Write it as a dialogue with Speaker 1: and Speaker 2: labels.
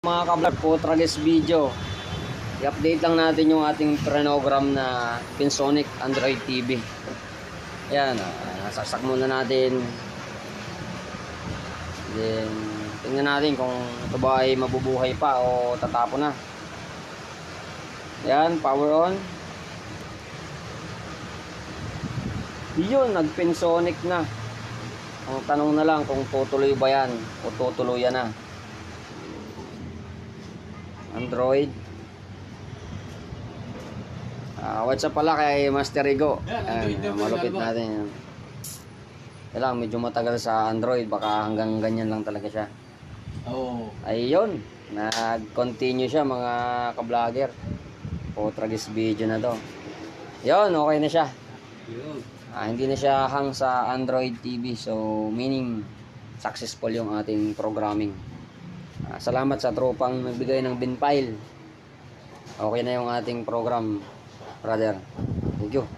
Speaker 1: Mga kablog po, Trages Video. I-update lang natin yung ating program na Pinsonic Android TV. Ayan, nasaksak muna natin. Then, tingnan natin kung ito ba ay mabubuhay pa o tatapo na. Ayan, power on. Yun, nag-Pinsonic na. Ang tanong na lang kung tutuloy ba yan o tutuluyan na. Android. What's up pala kay Master Rigo. Malupit natin. Kailangan medyo matagal sa Android. Baka hanggang ganyan lang talaga siya. Ayun. Nag-continue siya mga ka-vlogger. Trages Video na to. Yun, okay na siya. Hindi na siya hang sa Android TV. So, meaning successful yung ating programming. Salamat sa tropang nagbigay ng bin file. Okay na yung ating program, brother. Thank you.